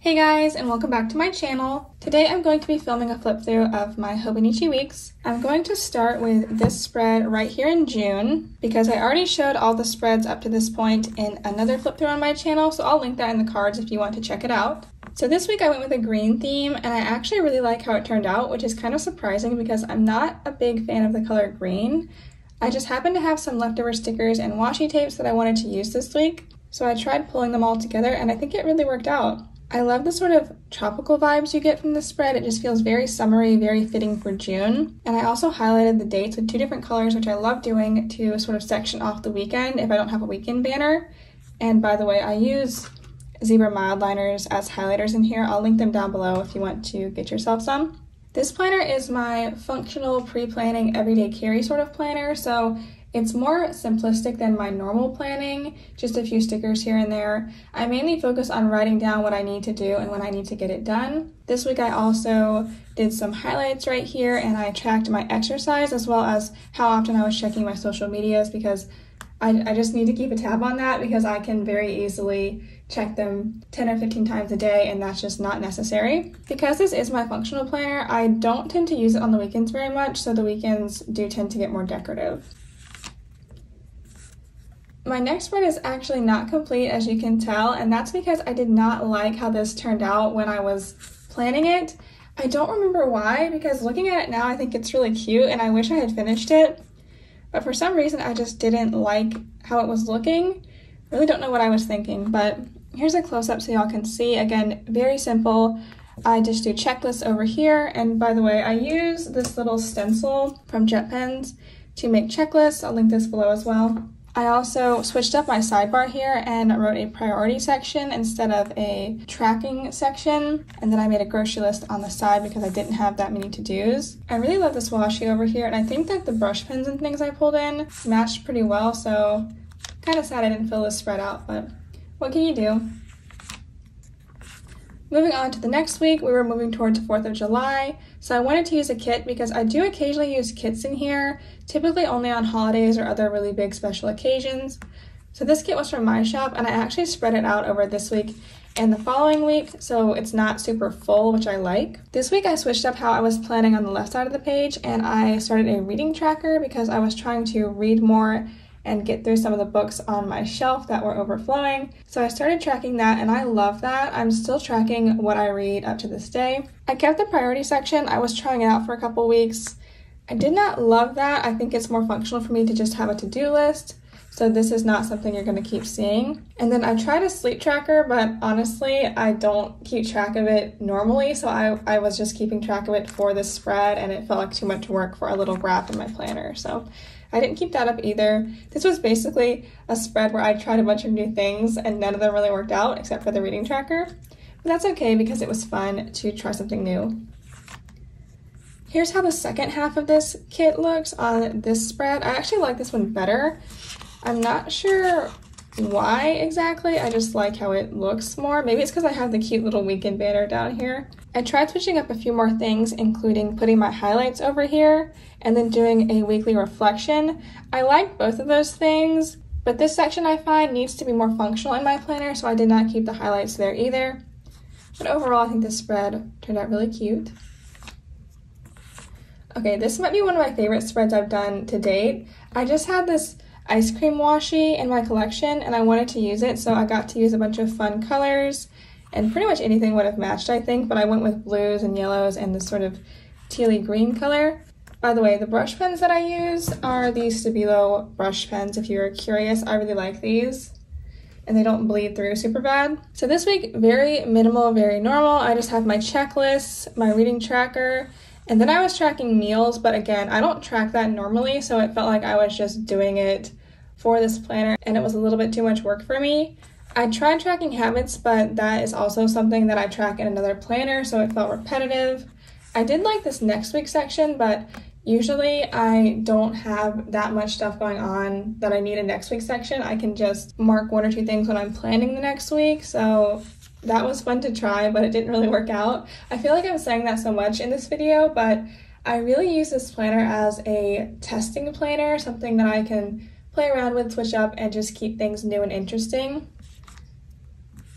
Hey guys, and welcome back to my channel. Today I'm going to be filming a flip through of my Hobonichi Weeks. I'm going to start with this spread right here in June because I already showed all the spreads up to this point in another flip through on my channel, so I'll link that in the cards if you want to check it out. So this week I went with a green theme, and I actually really like how it turned out, which is kind of surprising because I'm not a big fan of the color green. I just happened to have some leftover stickers and washi tapes that I wanted to use this week, so I tried pulling them all together and I think it really worked out. I love the sort of tropical vibes you get from this spread. It just feels very summery, very fitting for June. And I also highlighted the dates with two different colors, which I love doing to sort of section off the weekend if I don't have a weekend banner. And by the way, I use zebra mild liners as highlighters in here. I'll link them down below if you want to get yourself some. This planner is my functional pre-planning everyday carry sort of planner, so it's more simplistic than my normal planning, just a few stickers here and there. I mainly focus on writing down what I need to do and when I need to get it done. This week I also did some highlights right here, and I tracked my exercise as well as how often I was checking my social medias because I just need to keep a tab on that because I can very easily check them 10 or 15 times a day, and that's just not necessary. Because this is my functional planner, I don't tend to use it on the weekends very much, so the weekends do tend to get more decorative. My next spread is actually not complete, as you can tell, and that's because I did not like how this turned out when I was planning it. I don't remember why, because looking at it now I think it's really cute and I wish I had finished it, but for some reason I just didn't like how it was looking. Really don't know what I was thinking, but here's a close-up so y'all can see. Again, very simple. I just do checklists over here, and by the way, I use this little stencil from JetPens to make checklists. I'll link this below as well. I also switched up my sidebar here and wrote a priority section instead of a tracking section, and then I made a grocery list on the side because I didn't have that many to-dos. I really love this washi over here, and I think that the brush pens and things I pulled in matched pretty well, so kind of sad I didn't fill this spread out, but what can you do? Moving on to the next week, we were moving towards 4th of July, so I wanted to use a kit because I do occasionally use kits in here, typically only on holidays or other really big special occasions. So this kit was from my shop, and I actually spread it out over this week and the following week, so it's not super full, which I like. This week I switched up how I was planning on the left side of the page, and I started a reading tracker because I was trying to read more and get through some of the books on my shelf that were overflowing. So I started tracking that, and I love that. I'm still tracking what I read up to this day. I kept the priority section. I was trying it out for a couple weeks. I did not love that. I think it's more functional for me to just have a to-do list. So this is not something you're going to keep seeing. And then I tried a sleep tracker, but honestly, I don't keep track of it normally. So I was just keeping track of it for this spread, and it felt like too much work for a little graph in my planner. So I didn't keep that up either. This was basically a spread where I tried a bunch of new things and none of them really worked out except for the reading tracker. But that's okay because it was fun to try something new. Here's how the second half of this kit looks on this spread. I actually like this one better. I'm not sure why exactly, I just like how it looks more. Maybe it's because I have the cute little weekend banner down here. I tried switching up a few more things, including putting my highlights over here and then doing a weekly reflection. I like both of those things, but this section I find needs to be more functional in my planner, so I did not keep the highlights there either. But overall, I think this spread turned out really cute. Okay, this might be one of my favorite spreads I've done to date. I just had this ice cream washi in my collection and I wanted to use it, so I got to use a bunch of fun colors, and pretty much anything would have matched, I think, but I went with blues and yellows and this sort of tealy green color. By the way, the brush pens that I use are these Stabilo brush pens. If you're curious, I really like these, and they don't bleed through super bad. So this week, very minimal, very normal. I just have my checklists, my reading tracker, and then I was tracking meals, but again, I don't track that normally, so it felt like I was just doing it for this planner, and it was a little bit too much work for me. I tried tracking habits, but that is also something that I track in another planner, so it felt repetitive. I did like this next week section, but usually I don't have that much stuff going on that I need a next week section. I can just mark one or two things when I'm planning the next week, so that was fun to try, but it didn't really work out. I feel like I'm saying that so much in this video, but I really use this planner as a testing planner, something that I can play around with, switch up, and just keep things new and interesting.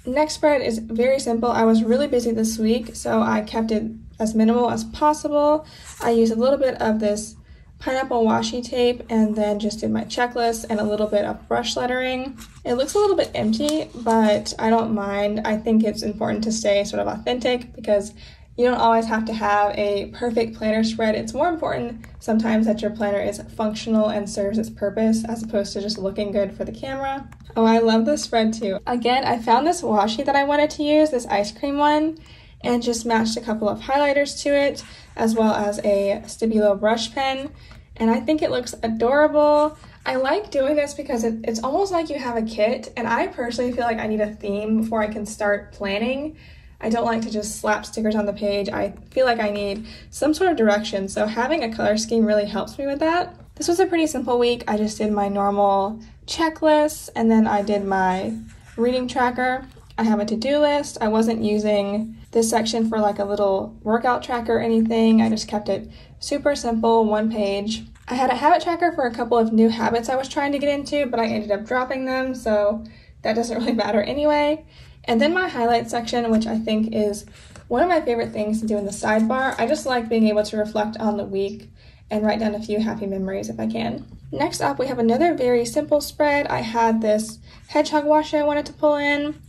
Next spread is very simple. I was really busy this week, so I kept it as minimal as possible. I used a little bit of this pineapple washi tape and then just did my checklist and a little bit of brush lettering. It looks a little bit empty, but I don't mind. I think it's important to stay sort of authentic because you don't always have to have a perfect planner spread. It's more important sometimes that your planner is functional and serves its purpose as opposed to just looking good for the camera. Oh, I love this spread too. Again, I found this washi that I wanted to use, this ice cream one, and just matched a couple of highlighters to it, as well as a Stabilo brush pen, and I think it looks adorable. I like doing this because it's almost like you have a kit, and I personally feel like I need a theme before I can start planning. I don't like to just slap stickers on the page. I feel like I need some sort of direction, so having a color scheme really helps me with that. This was a pretty simple week. I just did my normal checklist, and then I did my reading tracker. I have a to-do list. I wasn't using this section for like a little workout tracker or anything. I just kept it super simple, one page. I had a habit tracker for a couple of new habits I was trying to get into, but I ended up dropping them, so that doesn't really matter anyway. And then my highlight section, which I think is one of my favorite things to do in the sidebar. I just like being able to reflect on the week and write down a few happy memories if I can. Next up, we have another very simple spread. I had this hedgehog washi I wanted to pull in.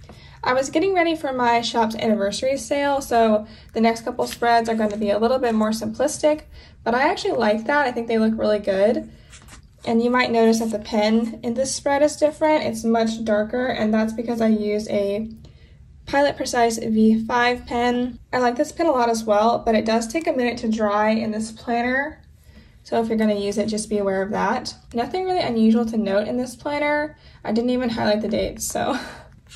I was getting ready for my shop's anniversary sale, so the next couple spreads are going to be a little bit more simplistic, but I actually like that. I think they look really good. And you might notice that the pen in this spread is different. It's much darker, and that's because I used a Pilot Precise V5 pen. I like this pen a lot as well, but it does take a minute to dry in this planner. So if you're going to use it, just be aware of that. Nothing really unusual to note in this planner. I didn't even highlight the dates, so.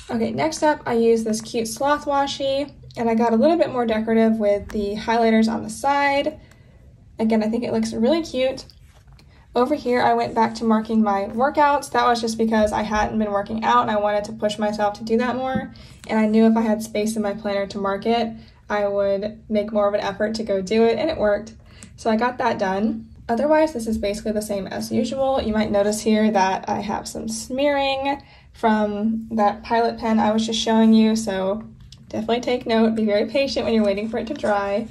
Okay, next up, I used this cute sloth washi, and I got a little bit more decorative with the highlighters on the side. Again, I think it looks really cute. Over here, I went back to marking my workouts. That was just because I hadn't been working out and I wanted to push myself to do that more. And I knew if I had space in my planner to mark it, I would make more of an effort to go do it, and it worked. So I got that done. Otherwise, this is basically the same as usual. You might notice here that I have some smearing from that Pilot pen I was just showing you, so definitely take note. Be very patient when you're waiting for it to dry.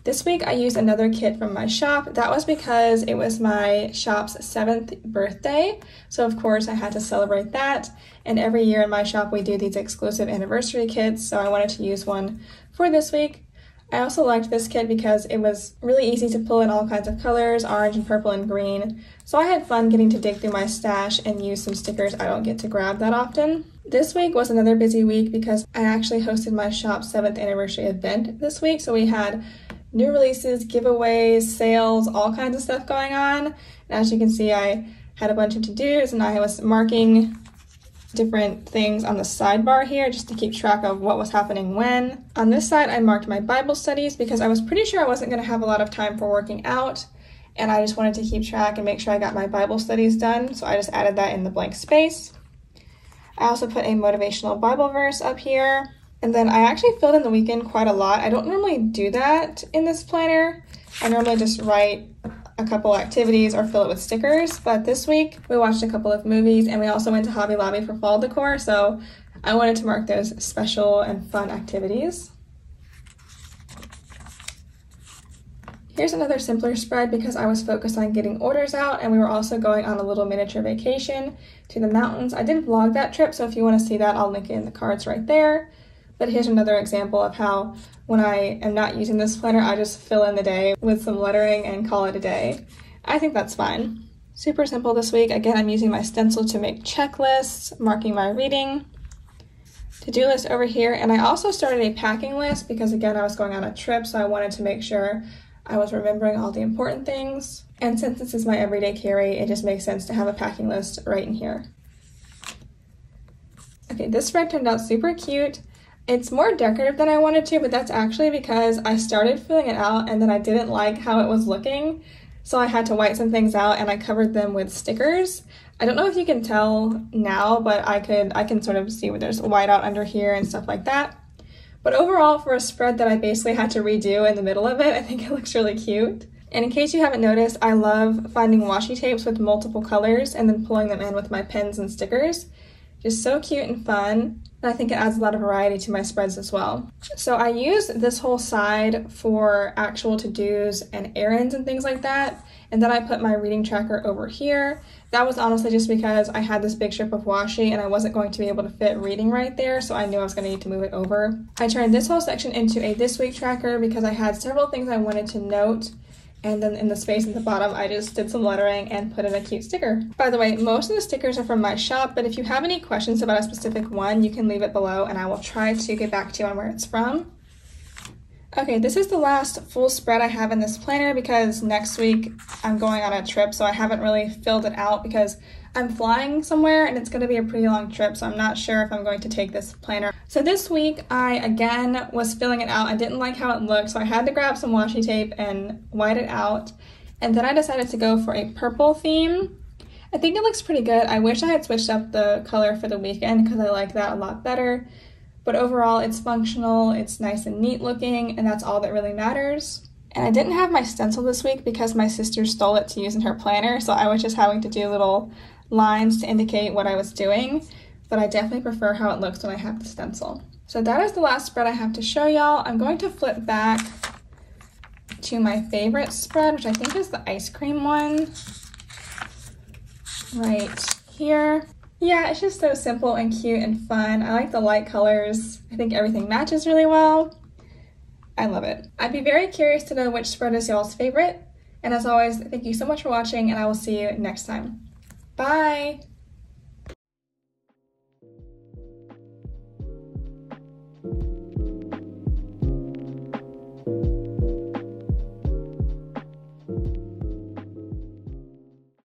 This week I used another kit from my shop. That was because it was my shop's 7th birthday, so of course I had to celebrate that. And every year in my shop we do these exclusive anniversary kits, so I wanted to use one for this week. I also liked this kit because it was really easy to pull in all kinds of colors, orange and purple and green. So I had fun getting to dig through my stash and use some stickers I don't get to grab that often. This week was another busy week because I actually hosted my shop's 7th anniversary event this week. So we had new releases, giveaways, sales, all kinds of stuff going on. And as you can see, I had a bunch of to-dos and I was marking different things on the sidebar here just to keep track of what was happening when. On this side, I marked my Bible studies because I was pretty sure I wasn't going to have a lot of time for working out, and I just wanted to keep track and make sure I got my Bible studies done, so I just added that in the blank space. I also put a motivational Bible verse up here, and then I actually filled in the weekend quite a lot. I don't normally do that in this planner. I normally just write a couple activities or fill it with stickers, but this week we watched a couple of movies and we also went to Hobby Lobby for fall decor, so I wanted to mark those special and fun activities. Here's another simpler spread because I was focused on getting orders out and we were also going on a little miniature vacation to the mountains. I did vlog that trip, so if you want to see that, I'll link it in the cards right there. But here's another example of how when I am not using this planner, I just fill in the day with some lettering and call it a day. I think that's fine. Super simple this week. Again, I'm using my stencil to make checklists, marking my reading, to-do list over here, and I also started a packing list because again, I was going on a trip, so I wanted to make sure I was remembering all the important things. And since this is my everyday carry, it just makes sense to have a packing list right in here. Okay, this spread turned out super cute. It's more decorative than I wanted to, but that's actually because I started filling it out and then I didn't like how it was looking. So I had to white some things out and I covered them with stickers. I don't know if you can tell now, but I can sort of see where there's white out under here and stuff like that. But overall, for a spread that I basically had to redo in the middle of it, I think it looks really cute. And in case you haven't noticed, I love finding washi tapes with multiple colors and then pulling them in with my pens and stickers. Just so cute and fun. And I think it adds a lot of variety to my spreads as well. So I used this whole side for actual to-dos and errands and things like that. And then I put my reading tracker over here. That was honestly just because I had this big strip of washi and I wasn't going to be able to fit reading right there, so I knew I was going to need to move it over. I turned this whole section into a this week tracker because I had several things I wanted to note. And then in the space at the bottom, I just did some lettering and put in a cute sticker. By the way, most of the stickers are from my shop, but if you have any questions about a specific one, you can leave it below and I will try to get back to you on where it's from. Okay, this is the last full spread I have in this planner because next week I'm going on a trip, so I haven't really filled it out because I'm flying somewhere and it's going to be a pretty long trip, so I'm not sure if I'm going to take this planner. So this week I again was filling it out. I didn't like how it looked, so I had to grab some washi tape and white it out. And then I decided to go for a purple theme. I think it looks pretty good. I wish I had switched up the color for the weekend because I like that a lot better. But overall, it's functional, it's nice and neat looking, and that's all that really matters. And I didn't have my stencil this week because my sister stole it to use in her planner, so I was just having to do little lines to indicate what I was doing, but I definitely prefer how it looks when I have the stencil. So that is the last spread I have to show y'all. I'm going to flip back to my favorite spread, which I think is the ice cream one, right here. Yeah, it's just so simple and cute and fun. I like the light colors. I think everything matches really well. I love it. I'd be very curious to know which spread is y'all's favorite. And as always, thank you so much for watching and I will see you next time. Bye!